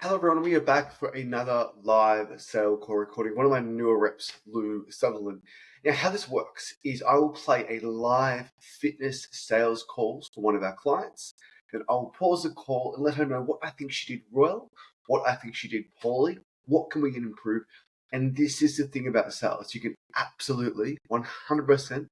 Hello everyone, we are back for another live sale call recording. One of my newer reps, Lou Sutherland. Now, how this works is I will play a live fitness sales calls for one of our clients. Then I'll pause the call and let her know what I think she did well, what I think she did poorly, what can we improve. And this is the thing about sales. You can absolutely 100%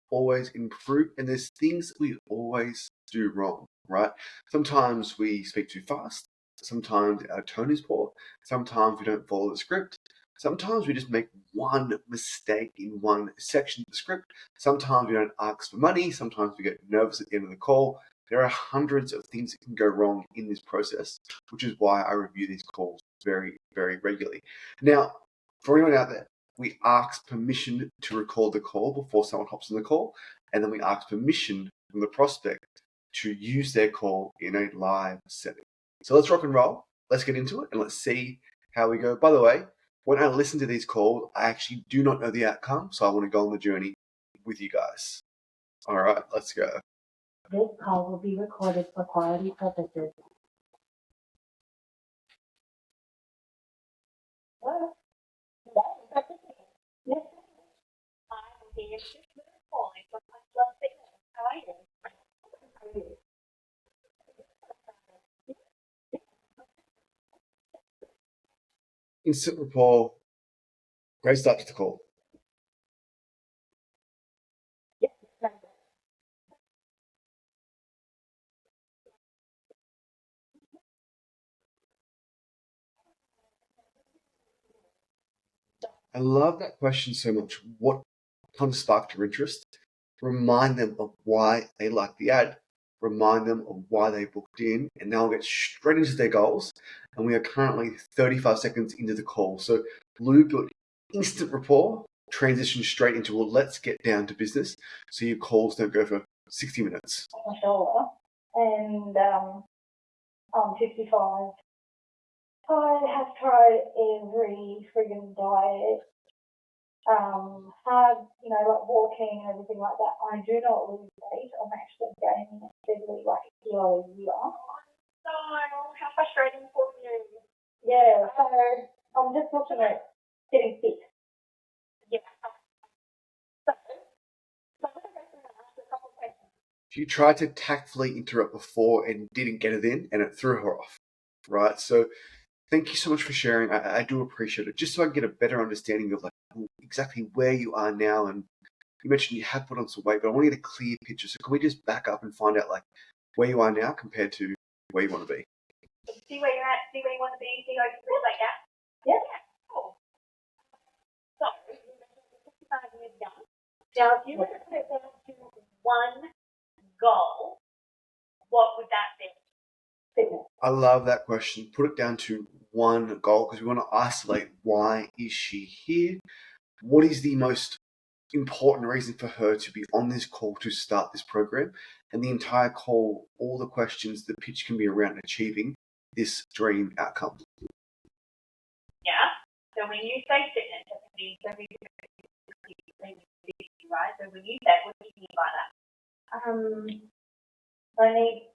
always improve. And there's things we always do wrong, right? Sometimes we speak too fast. Sometimes our tone is poor. Sometimes we don't follow the script. Sometimes we just make one mistake in one section of the script. Sometimes we don't ask for money. Sometimes we get nervous at the end of the call. There are hundreds of things that can go wrong in this process, which is why I review these calls very, very regularly. Now, for anyone out there, we ask permission to record the call before someone hops on the call, and then we ask permission from the prospect to use their call in a live setting. So let's rock and roll. Let's get into it and let's see how we go. By the way, when I listen to these calls, I actually do not know the outcome, so I want to go on the journey with you guys. All right, let's go. This call will be recorded for quality purposes. Hello? Yes. I'm here calling from my club fitness. How are you? Instant rapport. Great start to the call. Yes. I love that question so much. What kind of sparked your interest? Remind them of why they like the ad. Remind them of why they booked in, and now we'll get straight into their goals. And we are currently 35 seconds into the call. So Lou built instant rapport, transition straight into, well, let's get down to business. So your calls don't go for 60 minutes. My shoulder, and I'm 55. I have tried every friggin' diet, hard, like walking and everything like that. I do not lose weight. I'm actually gaining steadily like a kilo a year. No, how frustrating for you. Yeah, so I'm just looking at getting fit. Yeah. So I'm going to ask you a couple of questions. She tried to tactfully interrupt before and didn't get it in, and it threw her off, right? So thank you so much for sharing. I do appreciate it. Just so I can get a better understanding of like exactly where you are now. And you mentioned you have put on some weight, but I want to get a clear picture. So can we just back up and find out like where you are now compared to where you want to be? See where you're at, see where you want to be, see how you feel like that. Yeah. Cool. So, 55 years young. Now, if you were to put it down to one goal, what would that be? Fitness. I love that question. Put it down to one goal because we want to isolate why is she here? What is the most important reason for her to be on this call to start this program? And the entire call, all the questions, the pitch can be around achieving this dream outcome. Yeah. So when you say fitness, it can be very, right? So when you say, what do you mean by that? I need.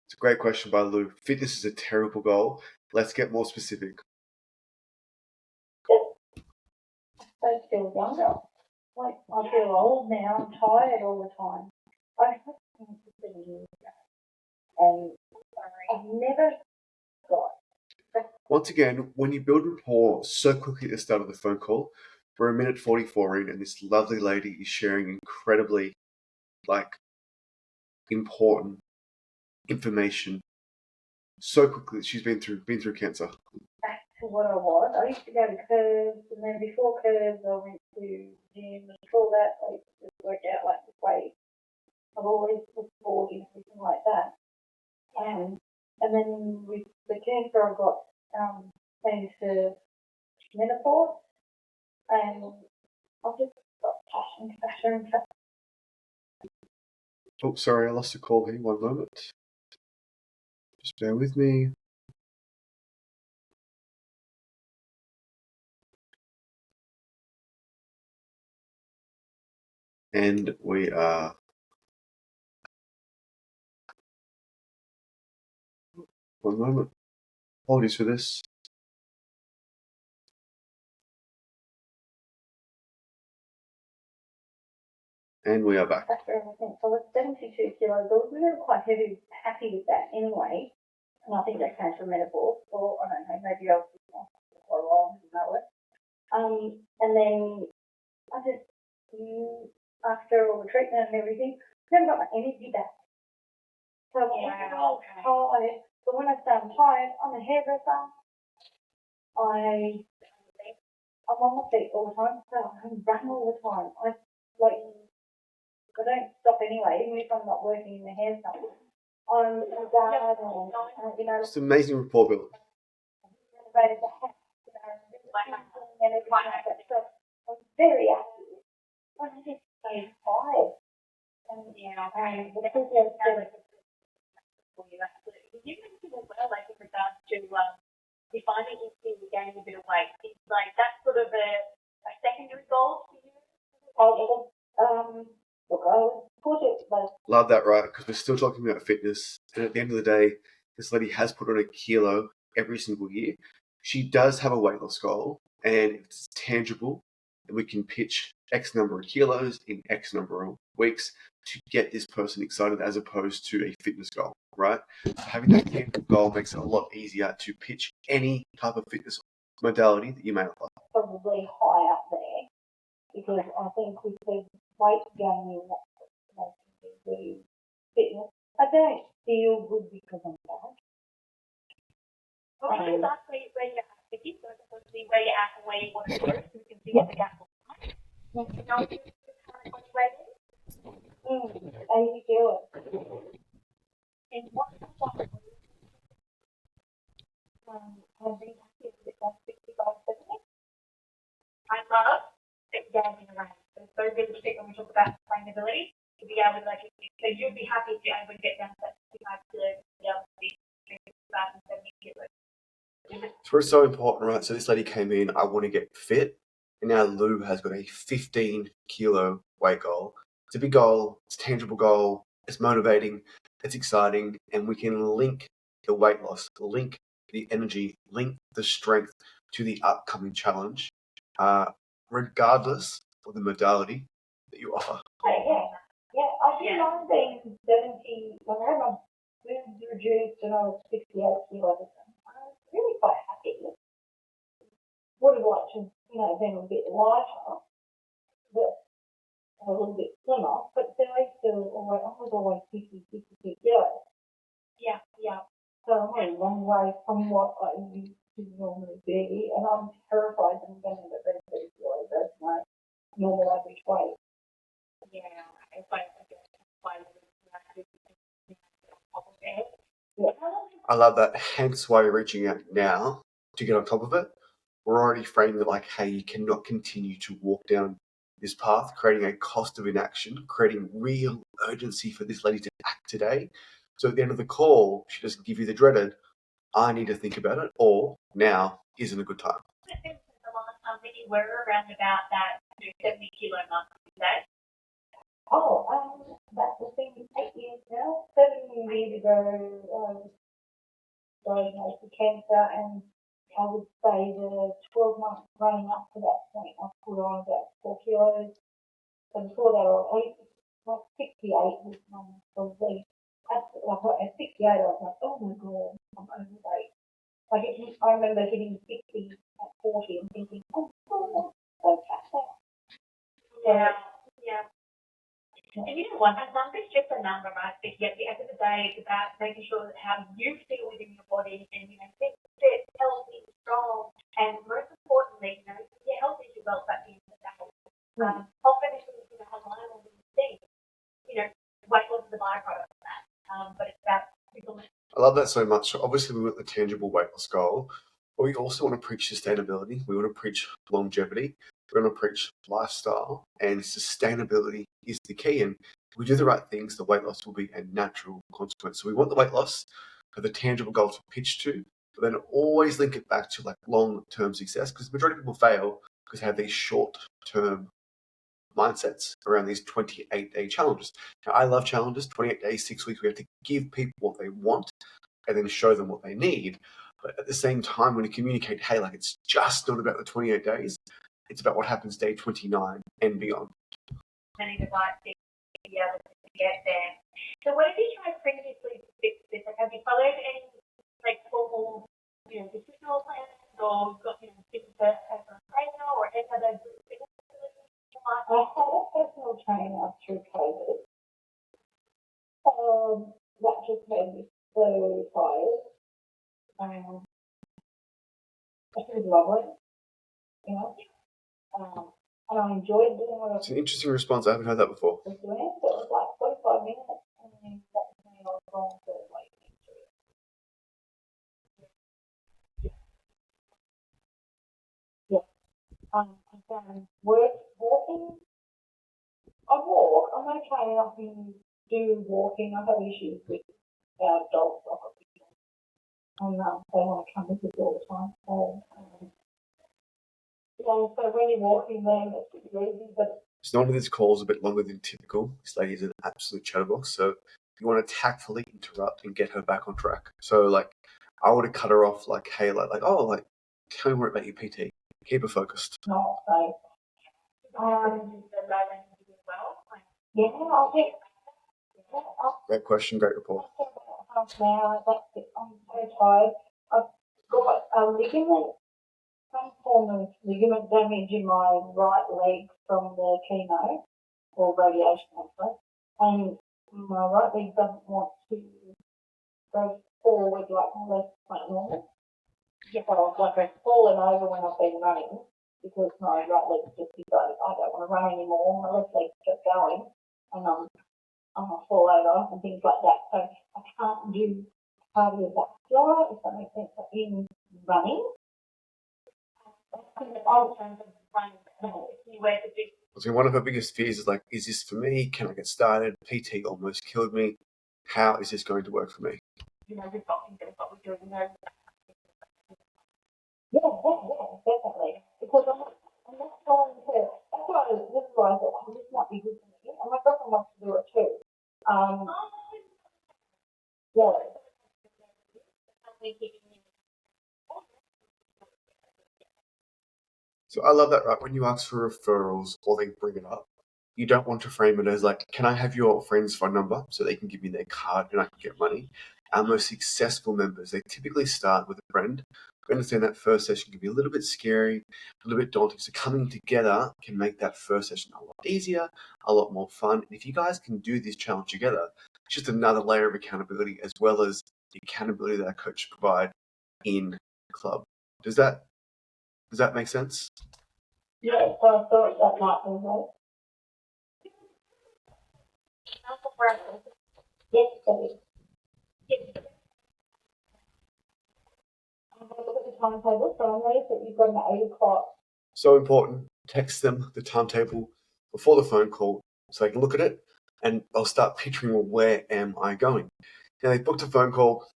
It's a great question by Lou. Fitness is a terrible goal. Let's get more specific. I feel younger. Like I feel old now. I'm tired all the time. I have cancer years ago, and I've never got. Once again, when you build rapport so quickly at the start of the phone call, we're a minute 44 in, and this lovely lady is sharing incredibly important information so quickly that she's been through cancer. Back to what I was. I used to go to curves, and then before curves, I went to gym. And before that, I used to work out like this way. I've always looked forward and everything like that. And then with the cancer, I got into menopause, and I've just got passion. Oh, sorry, I lost a call here. One moment. Just bear with me. And we are. One moment. Apologies for this. And we are back. After everything, so it's 72 kilos. I was really quite happy with that anyway. And I think that came from menopause, or I don't know, maybe I was just not for quite a while, I didn't know it. And then I just, after all the treatment and everything, never got my energy back. So I'm all tired. But when I say I'm tired, I'm a hairdresser. I'm on my feet all the time, so I run all the time. I don't stop anyway, even if I'm not working in the hair salon. I'm a garden, It's an amazing report, Bill. renovated the house, and everything like that. So I'm very active. I just stay tired. And the physio said, you mentioned as well, like in regards to you finding you gaining a bit of weight, it's like that's sort of a secondary goal for you. Look, I would put it like. Love that, right? Because we're still talking about fitness. And at the end of the day, this lady has put on a kilo every single year. She does have a weight loss goal, and it's tangible. And we can pitch X number of kilos in X number of weeks to get this person excited as opposed to a fitness goal, right? Having that tangible goal makes it a lot easier to pitch any type of fitness modality that you may apply. Probably high up there because I think with the weight gaining the fitness, I don't feel good because I'm fat. Well, can you ask where you're at, Vicky? So it's see where you're at and where you want to go, so we can see what the gap looks like. You know, your current body weight is? 80 kilos. And what kind of I've been happy with it, like 65, 70. I love that gaining around. So it's so realistic when we talk about sustainability to be able to so you'd be happy if you're able to get down to that 65 kilos to be able to be 65 and 70 kilos. So it's so important, right? So this lady came in, I want to get fit. And now Lou has got a 15 kilo weight goal. It's a big goal, it's a tangible goal, it's motivating, it's exciting, and we can link the weight loss, link the energy, link the strength to the upcoming challenge, regardless of the modality that you offer. Yeah, I didn't mind being 70, when I had my boobs reduced and I was 68 kilos. I was really quite happy. Would have liked to, been a bit lighter, but a little bit slimmer, but then I was always 52 kilos. Yeah. So I'm a long way from what I used to normally be, and I'm terrified that I'm going to get 30 kilos. That's my normal average weight. Yeah, it's like I love that. Hence why you're reaching out now to get on top of it. We're already framing it like, hey, you cannot continue to walk down this path, creating a cost of inaction, creating real urgency for this lady to act today. So at the end of the call, she doesn't give you the dreaded, I need to think about it, or now isn't a good time. The last time that you were around about that 70 kilo mark today. That's the thing, 8 years now. 7 years ago, I was diagnosed with cancer, and I would say the 12 months running up to that point, I put on about 4 kilos. So before that, I was 68 was probably. At 68, I was like, oh my god, I'm overweight. I remember hitting 60 at 40 and thinking, oh god, so fat now. Yeah. And you know what, that number's just a number, right? But yet, at the end of the day, it's about making sure that how you feel within your body and, think fit, healthy, strong, and most importantly, your health is your wealth at the end of the day. Often, if we align all these things, weight loss is a byproduct of that. But it's about people. I love that so much. So obviously, we want the tangible weight loss goal, but we also want to preach sustainability. We want to preach longevity. We want to preach lifestyle, and sustainability is the key. And if we do the right things, the weight loss will be a natural consequence. So we want the weight loss, have the tangible goal to pitch to, but then always link it back to like long-term success, because the majority of people fail because they have these short-term mindsets around these 28-day challenges. Now, I love challenges, 28 days, 6 weeks. We have to give people what they want and then show them what they need. But at the same time, when you communicate, hey, like it's just not about the 28 days, it's about what happens day 29 and beyond. Many device things to be able to get there. So what have you tried previously to fix this? Like, have you followed any like formal, nutritional plans or got things to have a trainer or any of those things? I had a personal trainer through COVID. That just made me so tired. It was lovely, and I enjoyed doing what I was It's an interesting response. I haven't heard that before. doing. So it was like 45 minutes, and then that was me. I was gone for like I found walking. I walk. I'm okay. I can do walking. I have issues with dogs. I've got and they want to come with us all the time. So when you're walking them, it's pretty easy. But So normally this call is a bit longer than typical. This lady is an absolute chatterbox, so you want to tactfully interrupt and get her back on track. So like, I would have cut her off like, hey, tell me more about your PT. Keep her focused. not so. Yeah, I think. Great question, great report. Half an hour. That's it. I'm so tired. I've got a ligament, some form of ligament damage in my right leg from the chemo or radiation, actually, and my right leg doesn't want to go forward like my left, like normal. So I've fallen over when I've been running because my right leg just decided I don't want to run anymore. My left leg kept going, and I'm gonna fall over and things like that. So I can't do cardiovascular, if that makes sense, in running. So one of her biggest fears is like, is this for me? Can I get started? PT almost killed me. How is this going to work for me? Yeah, definitely. Because I'm not trying to. That's why this is why I thought, this might be good for me, and my girlfriend wants to do it too. Yeah. So I love that, right? When you ask for referrals or they bring it up, you don't want to frame it as like, can I have your friend's phone number so they can give me their card and I can get money? Our most successful members, they typically start with a friend. We understand that first session can be a little bit scary, a little bit daunting. So coming together can make that first session a lot easier, a lot more fun. And if you guys can do this challenge together, it's just another layer of accountability as well as the accountability that our coach provide in the club. Does that make sense? Yeah, so I thought that might be right. Yes, please. I'm going to look at the timetable, so I noticed that you've got an 8 o'clock. So important. Text them the timetable before the phone call so they can look at it and they'll start picturing, well, where am I going? Now they've booked a phone call,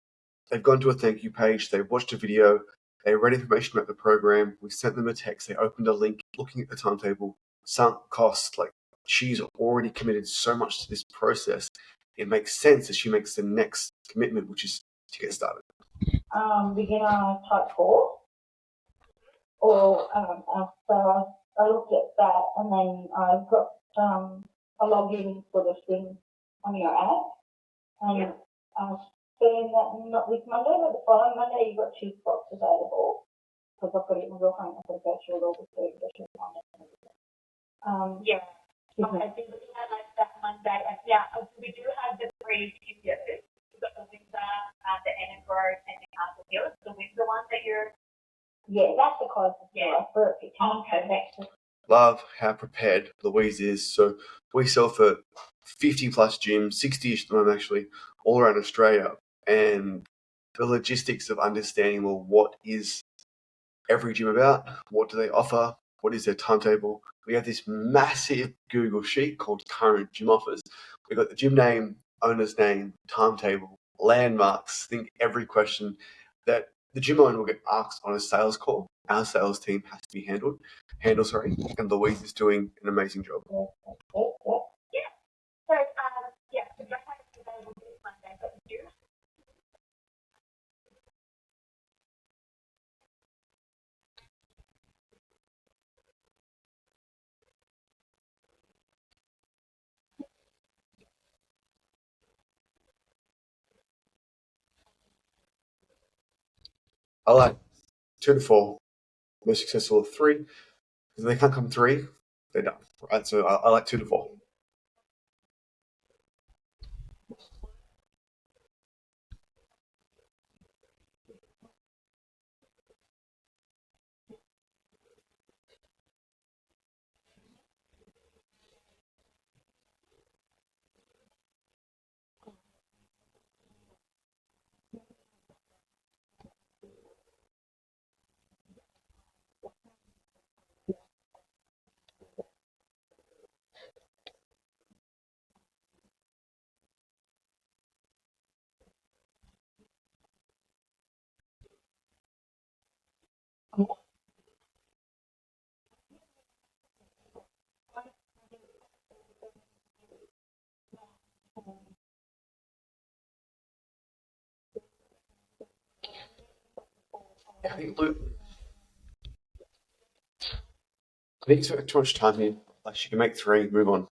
they've gone to a thank you page, they've watched a video, they read information about the program, we sent them a text, they opened a link, looking at the timetable, sunk cost, like she's already committed so much to this process. It makes sense that she makes the next commitment, which is to get started. Beginner type course, or so I looked at that, and then I've got a login sort of thing on your app, and I was saying that not this Monday, but the following Monday you've got 2 spots available because I've got it in my girlfriend. I've got to go through it all before you get to Monday. Yeah. I think looking at like that Monday, we do have the 3 studios. We've got the Windsor, the Edinburgh, and the Castle Hill. The Windsor one that you're. Yeah, that's the closest. Yeah, perfect. Love how prepared Louise is. So we sell for 50 plus gyms, 60-ish at the moment actually, all around Australia. And the logistics of understanding, well, what is every gym about? What do they offer? What is their timetable? We have this massive Google sheet called current gym offers. We've got the gym name, owner's name, timetable, landmarks, think every question that the gym owner will get asked on a sales call. Our sales team has to be handled, and Louise is doing an amazing job. Yeah. So, so just like available this Monday, but we do I like 2 to 4. Most successful of 3. If they can't come 3, they're done. Right? So I like 2 to 4. I think you spent too much time here. Like, she can make 3, move on.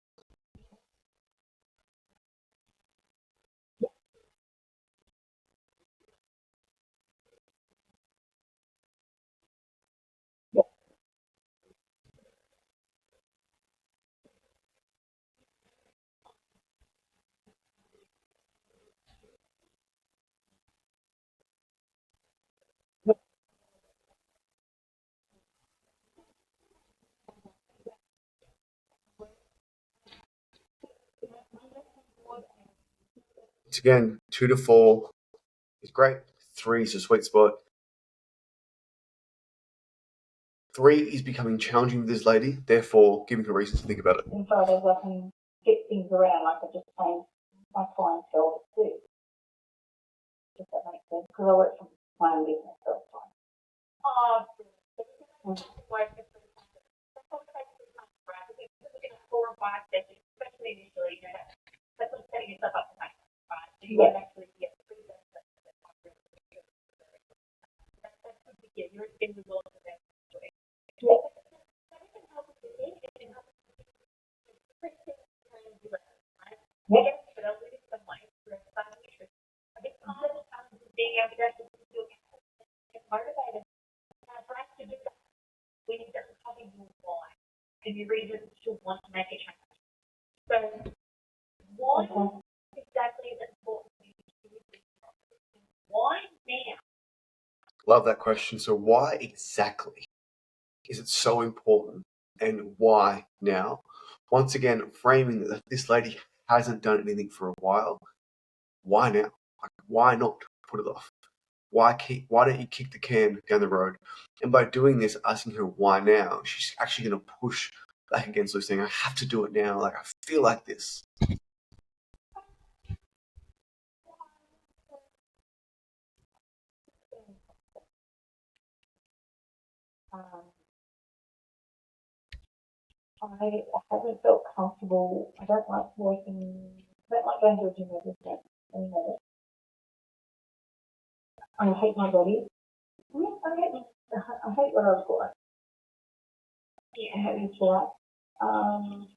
Once again, 2 to 4 is great. 3 is a sweet spot. 3 is becoming challenging with this lady, therefore giving her reasons to think about it. And so as I can get things around, like I just changed my clientele too. If that makes sense, because I work from my own business all the time. Four or 5 sessions, especially initially, that's like setting yourself up for success, right? So you can actually get through that. That's good to get. You're in the world of that. Yeah. Being able to actually feel motivated. Now, for us to do that, we need to have a why and the reasons to want to make a change. So, why exactly is it important to do this? Why now? Love that question. So why exactly is it so important, and why now? Once again, framing that this lady hasn't done anything for a while. Why now? Like, why not put it off? Why don't you kick the can down the road? And by doing this, asking her why now, she's actually going to push back against those saying, I have to do it now. Like, I feel like this. I haven't felt comfortable. I don't like working. I don't like going to a gym every day anymore. I hate my body. I hate what I've got. Yeah, I hate this life. I'm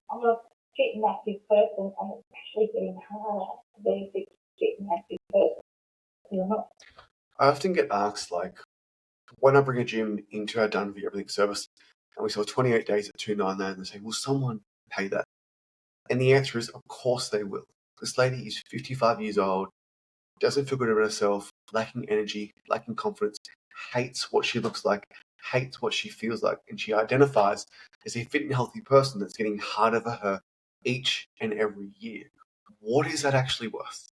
a fit and active person, and it's actually getting harder to be a fit and active person. You're not. I often get asked, like, when I bring a gym into our Done for Everything service, and we sell 28 days at $299, they say, will someone pay that? And the answer is, of course they will. This lady is 55 years old, doesn't feel good about herself, lacking energy, lacking confidence, hates what she looks like, hates what she feels like, and she identifies as a fit and healthy person that's getting harder for her each and every year. What is that actually worth?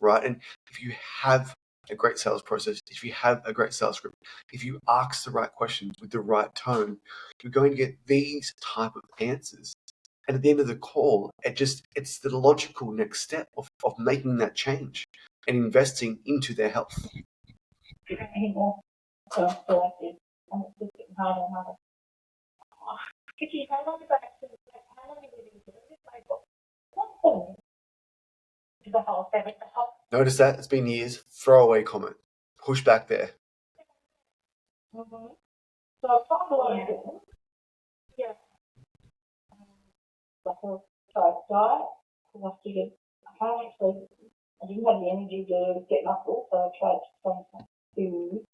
Right? And if you have a great sales process, if you have a great sales script, if you ask the right questions with the right tone, you're going to get these type of answers. And at the end of the call, it's the logical next step of making that change and investing into their health. Anymore. So I feel like this, and it's just getting harder and harder. Kitty, how long have you been doing this? My book. The whole 7, the whole. Notice that it's been years. Throwaway comment. Push back there. Mm-hmm. So I've tried a lot of things. Yeah. Like I've tried diet, because I figured I can't actually I didn't have the energy to get muscle, so I tried to find some food.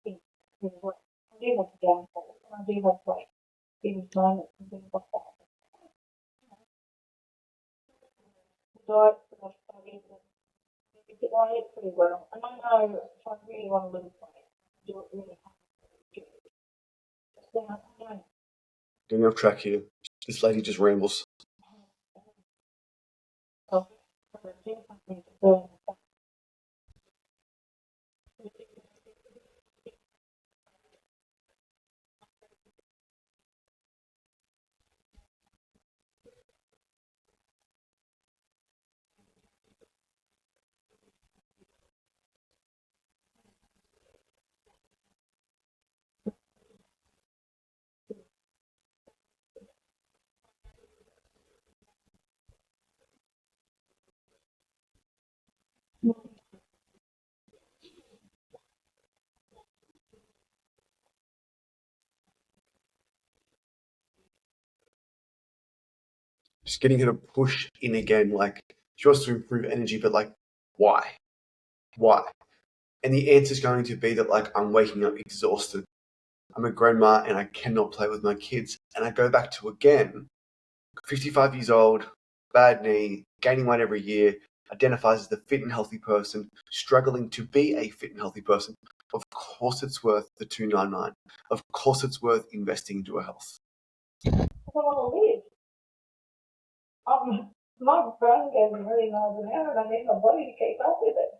I do have downfalls, and I do have like these moments and things like that. The diet that I've studied, I eat pretty well, and I know if I really want to lose weight, I do it really hard. So I don't. Getting off track here. This lady just rambles. So I do something to burn the fat. Just getting her to push in again, like she wants to improve energy, but like, why? Why? And the answer is going to be that like I'm waking up exhausted. I'm a grandma and I cannot play with my kids. And I go back to again, 55 years old, bad knee, gaining weight every year, identifies as the fit and healthy person, struggling to be a fit and healthy person. Of course it's worth the $299. Of course it's worth investing into her health. I want to live. My brain goes a million miles an hour, and I need my body to keep up with it.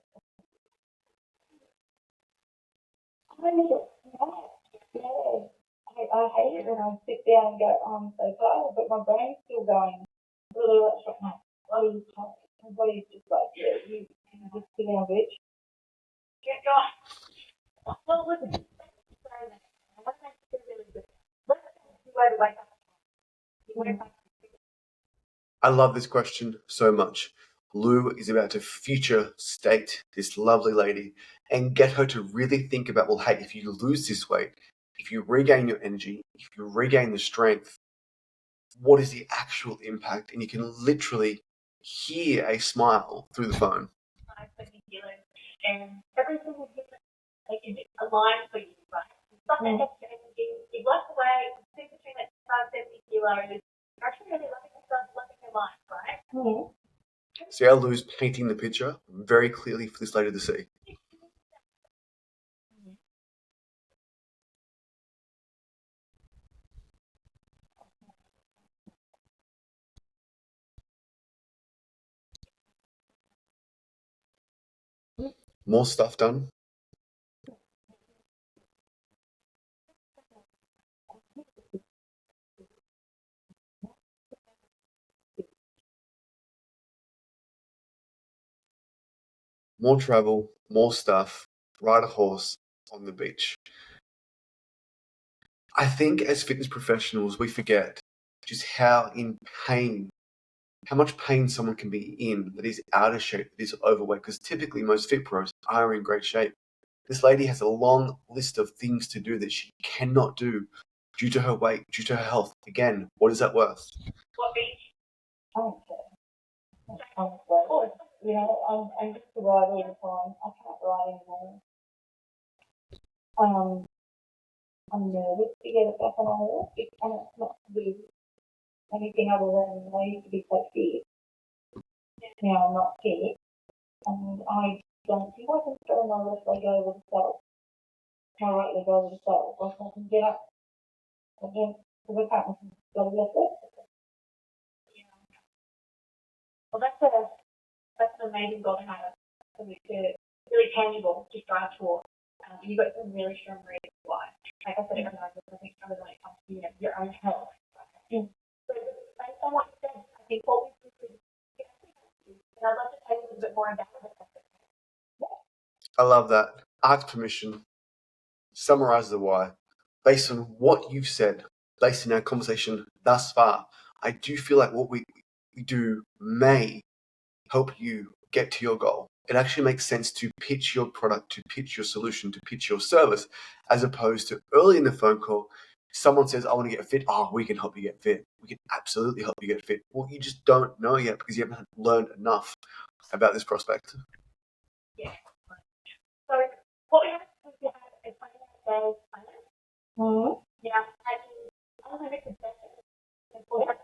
I need it now. Yeah. I hate it when I sit down and go, oh, I'm so tired, but my brain's still going, really, let's right now. Bloody tired. My body's just like, yeah, you can just sit down, bitch. Get going. Well, listen, what makes you really good? Let's say you were to wake up. You wake up. I love this question so much. Lou is about to future state this lovely lady and get her to really think about, well, hey, if you lose this weight, if you regain your energy, if you regain the strength, what is the actual impact? And you can literally hear a smile through the phone. 20 kilos, and everything is different. Like it's aligned for you, right? Something that's changing. You've lost weight, super between that 70 kilos. You're actually really loving yourself, loving your life, right? Mm-hmm. See how Lou's painting the picture very clearly for this lady to see. More stuff done. More travel, more stuff, ride a horse on the beach. I think as fitness professionals, we forget just how much pain someone can be in that is out of shape, that is overweight, because typically most fit pros are in great shape. This lady has a long list of things to do that she cannot do due to her weight, due to her health. Again, what is that worth? What beach? I don't care. You know, I used to ride all the time. I can't ride anymore. I'm nervous to get it back on a horse, and it's not to do anything other than I used to be so fit. Now I'm not fit, and I don't think I can throw my left leg over the saddle, my right leg over the saddle. Like I can get up again because I can't go left leg. Well, that's an amazing goal to have. Something really tangible to strive for. You've got some really strong reasons why. Like I said, everyone has something stronger when it comes to your own health. So based on what you said, I think what we do is, and I'd love to tell you a little bit more about it. I love that. Ask permission. Summarize the why. Based on what you've said, based on our conversation thus far, I do feel like what we do may help you get to your goal. It actually makes sense to pitch your product, to pitch your solution, to pitch your service, as opposed to early in the phone call, someone says, I want to get fit. Oh, we can help you get fit. We can absolutely help you get fit. Well, you just don't know yet because you haven't learned enough. about this prospect? Yeah. So what we have is we have a 28-day plan. Mm-hmm. Now, taking unlimited sessions, and we have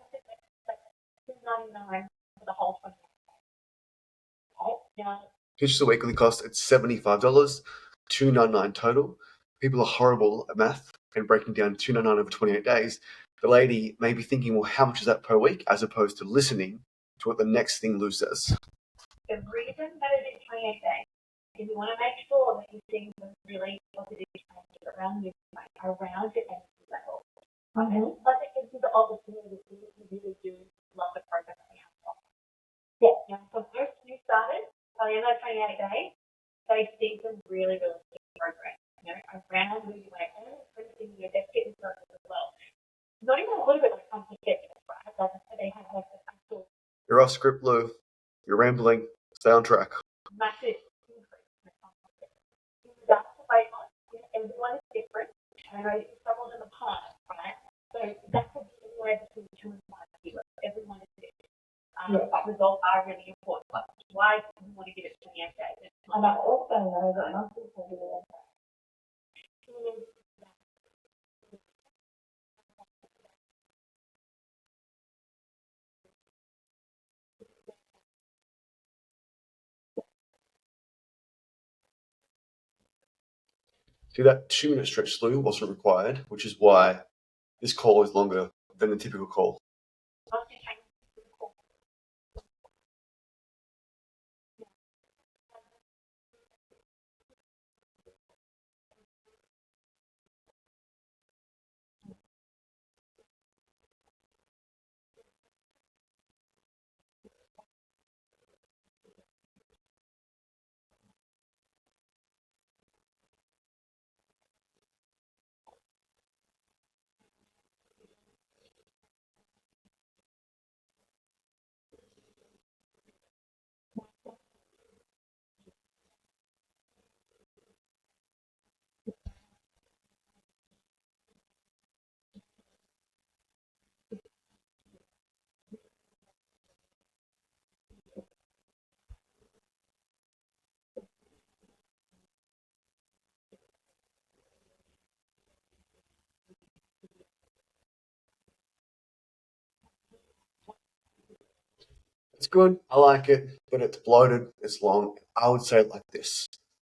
$299 for the whole 28 days. Okay. Now, Here's the weekly cost. It's $75, $299 total. People are horrible at math and breaking down $299 over 28 days. The lady may be thinking, well, how much is that per week? As opposed to listening to what the next thing Lou says. the reason that it is 28 days is we want to make sure that you're seeing some really positive changes around your energy level. Mm-hmm. Plus, it gives you the opportunity to really do love the program that we have to offer. Yeah. You know, so most new starters, by the end of 28 days, they see some really, really good progress. You know, around losing weight and increasing their fitness levels as well. Not even a little bit like contraception, right? They have like the actual You're off script, Lou. You're rambling. Stay on track. massive increase in the contraception. In regards to weight loss, you know, everyone is different. And I know you struggled in the past, right? So that could be anywhere between 2 and 5 kilos. Everyone is different. But results are really important. But why do you want to give it 28 days? And I also know that muscles have a lot. See, that 2-minute stretch, Lou, wasn't required, which is why this call is longer than the typical call. It's good. I like it, but it's bloated. It's long. I would say it like this.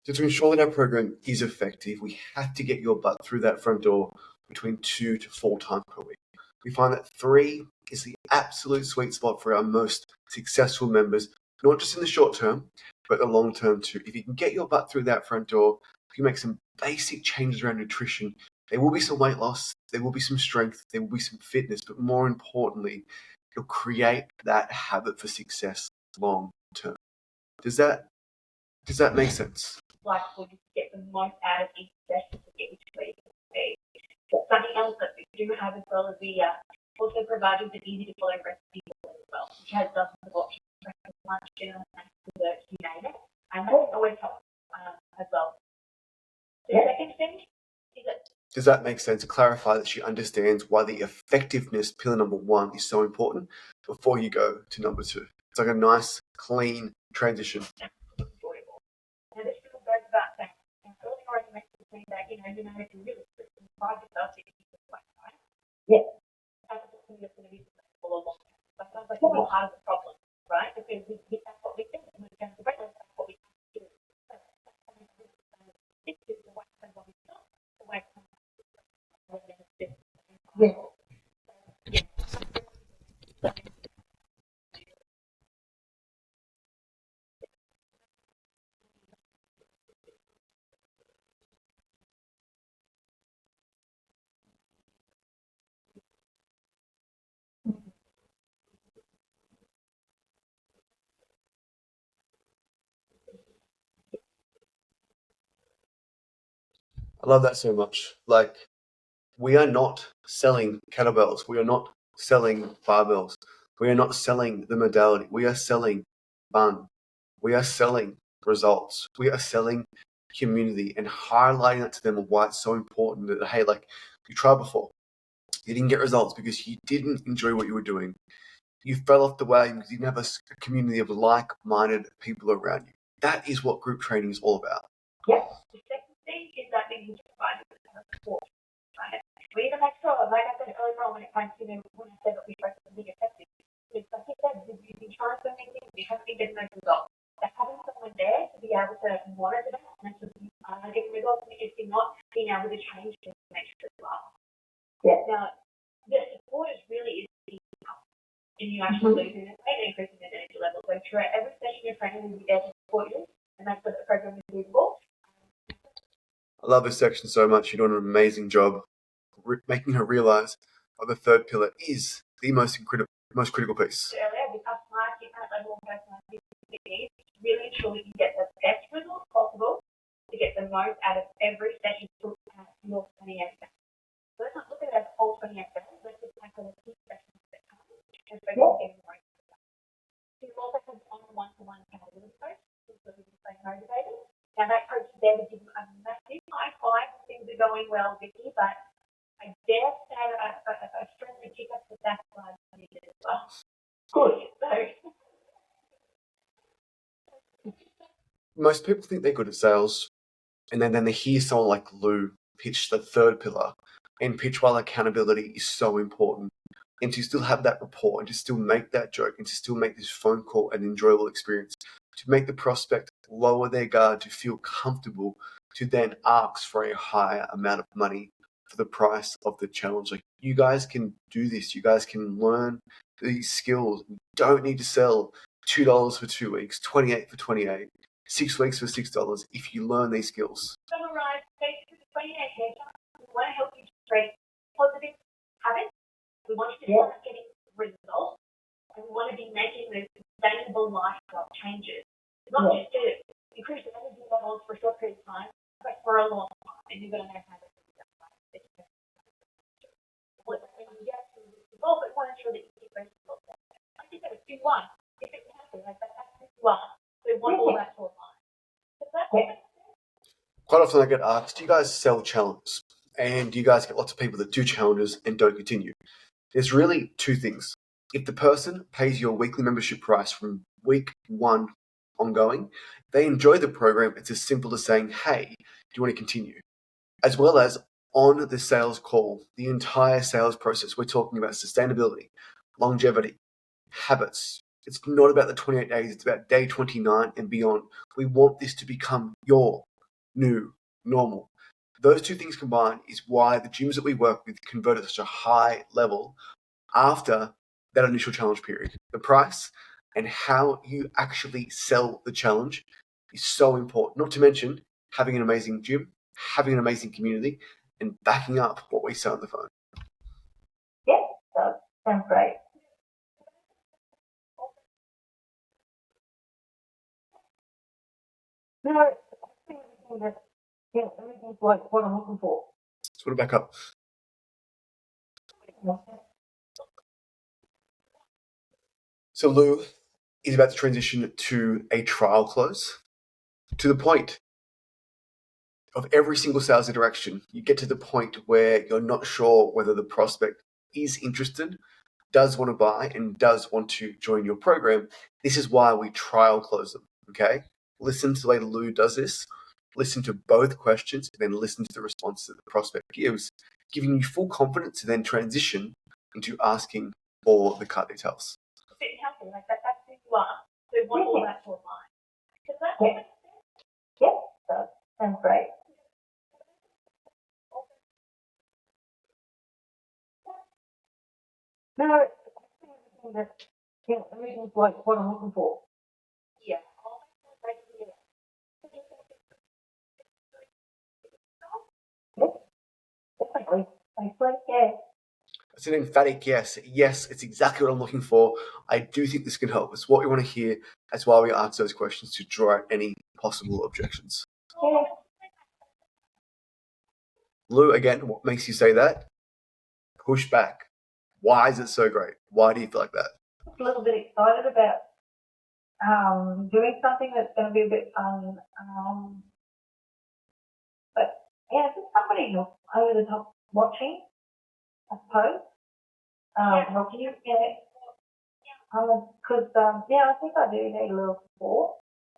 So to ensure that our program is effective, we have to get your butt through that front door between 2 to 4 times per week. We find that 3 is the absolute sweet spot for our most successful members, not just in the short term, but the long term too. If you can get your butt through that front door, you make some basic changes around nutrition. There will be some weight loss, there will be some strength, there will be some fitness, but more importantly, you'll create that habit for success long term. Does that make sense? Like we just get the most out of each session to get each week. Something else that we do have as well is we also provide you with an easy to follow recipe as well, which has dozens of options, breakfast, lunch, dinner, snacks, dessert, you name it. And that always helps as well. The second thing is that Does that make sense? To clarify that she understands why the effectiveness pillar number 1 is so important before you go to number 2. It's like a nice, clean transition. enjoyable. And it still goes about saying, and earlier I mentioned the thing that, you know, if you really pride yourself in your way, right? Yeah. That's something that's going to be successful a long term. That sounds like you're part of the problem, right? Because that's what we think. When it comes to breakfast, that's what we have to do. This is the way that what we do. The way Yeah. I love that so much. Like, we are not selling kettlebells. We are not selling barbells. We are not selling the modality. We are selling fun. We are selling results. We are selling community and highlighting that to them of why it's so important that, hey, like, you tried before. You didn't get results because you didn't enjoy what you were doing. You fell off the wagon because you didn't have a community of like-minded people around you. That is what group training is all about. Yep. The second thing is that we need to find support. Right? We need to make sure, like I said earlier on, when it comes to when I said that we focus on being effective, it's like you said, we've been trying so many things, we haven't been getting those results. So having someone there to be able to monitor that and to be getting results, and if you're not being able to change things to make sure as well. Yeah. Now, the support is really key. And you actually losing it and increasing the energy level. So throughout every session you're training will be there to support you, and that's what the program is usable. I love this section so much. You're doing an amazing job making her realize that the third pillar is the most critical piece. Earlier, with us marking at level personality needs, really ensure we can get the best results possible to get the most out of every session to your 28 days. So let's not look at it as whole 28 days. Let's just tackle the key sessions that come and focus on getting the most. You also have one-to-one accountability coach, so we can stay motivated. Now that coach is there to give you a massive high five when things are going well, Vicky, but I dare say a friendly kick up the backside needed as well. Good. So Most people think they're good at sales, and then they hear someone like Lou pitch the third pillar and pitch why accountability is so important. And to still have that rapport and to still make that joke and to still make this phone call an enjoyable experience, to make the prospect lower their guard, to feel comfortable, to then ask for a higher amount of money for the price of the challenge. Like, you guys can do this. You guys can learn these skills. You don't need to sell $2 for 2 weeks, 28 for 28, 6 weeks for $6 if you learn these skills. Summarize basically the 28 haircuts. We want to help you to create positive habits. We want you to start getting results, and we want to be making those sustainable lifestyle changes. Not just to increase the energy levels for a short period of time, but for a long time. And you're going to know how to do that. When you get to the results, we want to ensure that you keep those results. I think that was 2-1. If it's happy, like that's 2-1. So we want all that to align. Does that make sense? Quite often I get asked, do you guys sell challenges? And do you guys get lots of people that do challenges and don't continue? There's really two things. If the person pays your weekly membership price from week 1 ongoing, they enjoy the program, it's as simple as saying, hey, do you want to continue? As well as on the sales call, the entire sales process, we're talking about sustainability, longevity, habits. It's not about the 28 days, it's about day 29 and beyond. We want this to become your new normal. Those two things combined is why the gyms that we work with convert at such a high level after that initial challenge period. The price and how you actually sell the challenge is so important. Not to mention having an amazing gym, having an amazing community, and backing up what we say on the phone. Yeah, that sounds great. No, everything's like what I'm looking for. So we'll back up. So Lou is about to transition to a trial close. To the point of every single sales interaction, you get to the point where you're not sure whether the prospect is interested, does want to buy, and does want to join your program. This is why we trial close them, okay? Listen to the way Lou does this. Listen to both questions, and then listen to the response that the prospect gives, giving you full confidence to then transition into asking for the card details. Fit and healthy, like that's who you are. So we want all that to align. Does that make sense? Yeah, that sounds great. No, everything's like what I'm looking for. Yeah. Definitely. Yeah. It's an emphatic yes. Yes, it's exactly what I'm looking for. I do think this can help. It's what we want to hear. That's why we ask those questions, to draw out any possible objections. Yeah. Lou, again, what makes you say that? Push back. Why is it so great? Why do you feel like that? A little bit excited about doing something that's going to be a bit fun. But yeah, just somebody over the top watching, I suppose. Helping you. Yeah. Because, I think I do need a little support.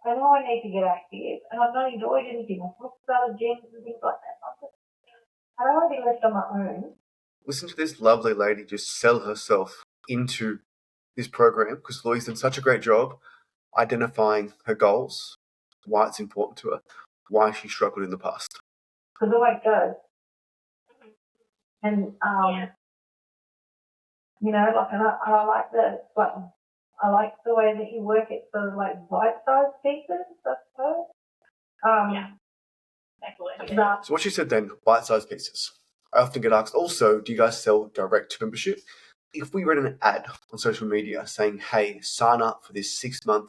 I know I need to get active, and I've not enjoyed anything. I've talked about gyms and things like that. I don't want to be left on my own. Listen to this lovely lady just sell herself into this program because Louise did such a great job identifying her goals, why it's important to her, why she struggled in the past. Because the way it goes. And, and I like I like the way that you work it sort of like bite-sized pieces, I suppose. So what she said then, bite-sized pieces. I often get asked also, do you guys sell direct membership? If we read an ad on social media saying, hey, sign up for this 6-month,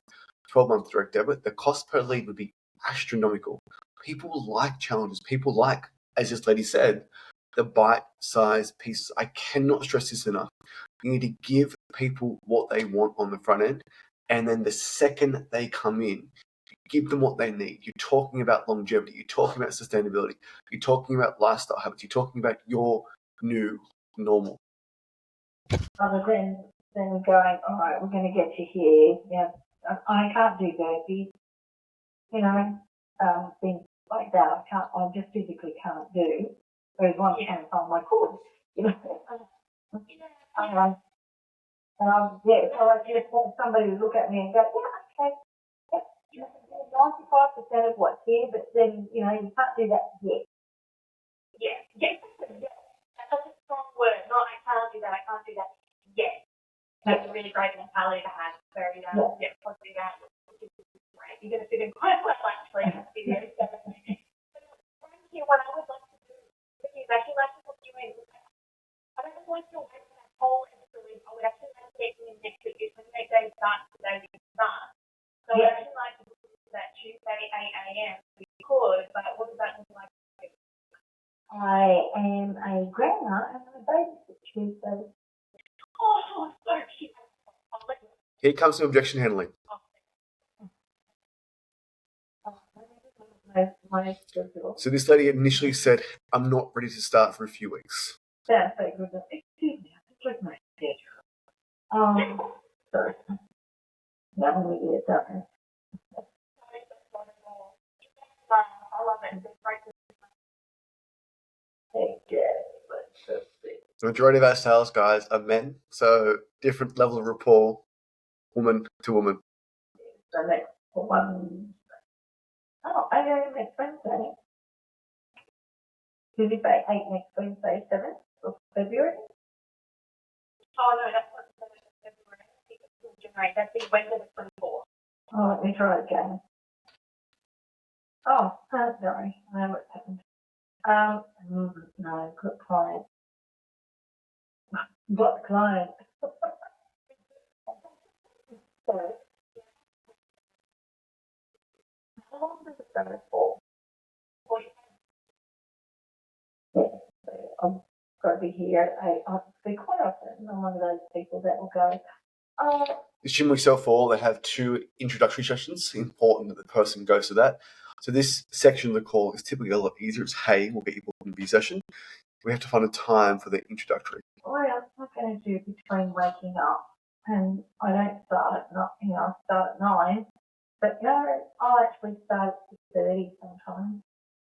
12-month direct debit, the cost per lead would be astronomical. People like challenges. People like, as this lady said, the bite-sized pieces. I cannot stress this enough. You need to give people what they want on the front end, and then the second they come in, give them what they need. You're talking about longevity. You're talking about sustainability. You're talking about lifestyle habits. You're talking about your new normal. Other than going, all right, we're going to get you here. Yeah, I can't do burpees. Things like that. I just physically can't do. Whereas one time I could. So I just want somebody to look at me and go, yeah, okay. 95% of what's here, but then, you can't do that yet. Yeah. That's such a strong word. Not I can't do that yet. That's a really great mentality to have. Very, positive outlook. Right. You're going to fit in quite well, actually, in this video. So, what I would like to do is actually like to put you in. I don't want you to wait for that whole episode. I would actually like to get you in next week. It's when the next day starts, the day we start. So I'd actually like to put that Tuesday 8 a.m. We could, but what does that look like? I am a grandma and I'm a babysit Tuesday. Oh, so cute. Here comes some objection handling. So this lady initially said, I'm not ready to start for a few weeks. That's a good. Excuse me, I just my schedule. Sorry. That one we get done. I love it. The majority of our sales guys are men, so different level of rapport, woman to woman. The next one. Oh, I know next Wednesday. Did you say 8 next Wednesday, 7th of February? Oh, no, that's not the 7th of February. I think it's January. That's the Wednesday the 24th. Oh, let me try again. Oh, sorry. I know what's happened. No, good client. What client? Sorry. How long does it go for? Yeah, so I've got to be here at 8. I'll be quite often. I'm one of those people that will go, This gym we sell for, they have 2 introductory sessions. Important that the person goes to that. So this section of the call is typically a lot easier. It's, hey, we'll get you booked in the B session. We have to find a time for the introductory. Well, I'm not going to do between waking up and I don't start at 9, I start at 9. But I'll actually start at 6:30 sometimes.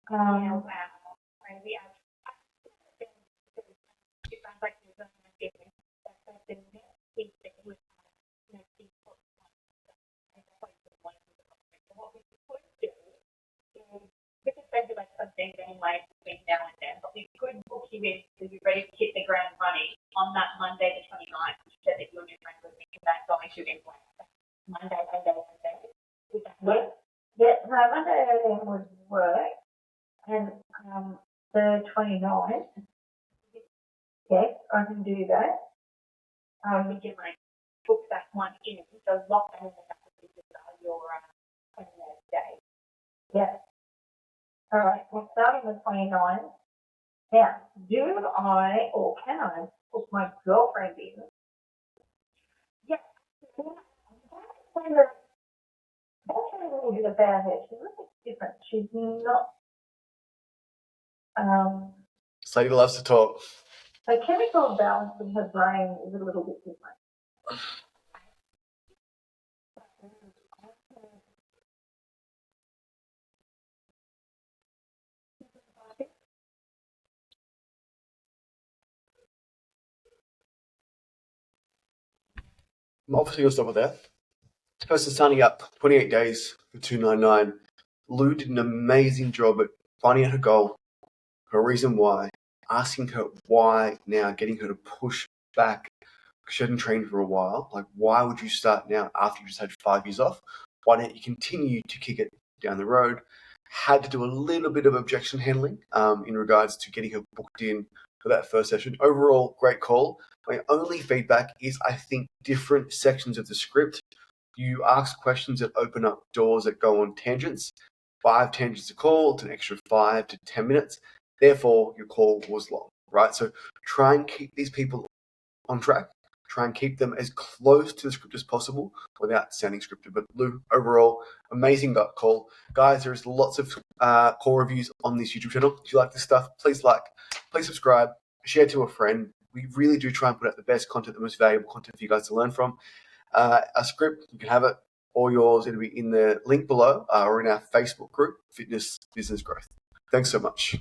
Wow. Crazy. It sounds like you're going to give me that person with what we could do is we can spend like something anyway between now and then, but we could book you in to be ready to hit the ground running on that Monday the 29th, which said that you and your friend would be back going to Monday. Would that work? Yeah, no, Monday AM would work. And the 29th, yes, I can do that. We can book that one in, so lock that in your 29th day. Yeah. All right, we'll start on the 29th. Now, do I or can I book my girlfriend in? Yes. That's a little bit about her. She's a little bit different. She's not. This lady loves to talk. Her chemical balance in her brain is a little bit different. I'm obviously going to stop with that. Person signing up 28 days for $299. Lou did an amazing job at finding out her goal, her reason why, asking her why now, getting her to push back. She hadn't trained for a while. Like, why would you start now after you just had 5 years off? Why don't you continue to kick it down the road? Had to do a little bit of objection handling in regards to getting her booked in for that first session. Overall, great call. My only feedback is I think different sections of the script, you ask questions that open up doors that go on tangents. 5 tangents a call, it's an extra 5 to 10 minutes. Therefore, your call was long, right? So try and keep these people on track. Try and keep them as close to the script as possible without sounding scripted. But Lou, overall, amazing call. Guys, there's lots of call reviews on this YouTube channel. If you like this stuff, please subscribe, share to a friend. We really do try and put out the best content, the most valuable content for you guys to learn from. A script, you can have it all yours. It'll be in the link below or in our Facebook group, Fitness Business Growth. Thanks so much.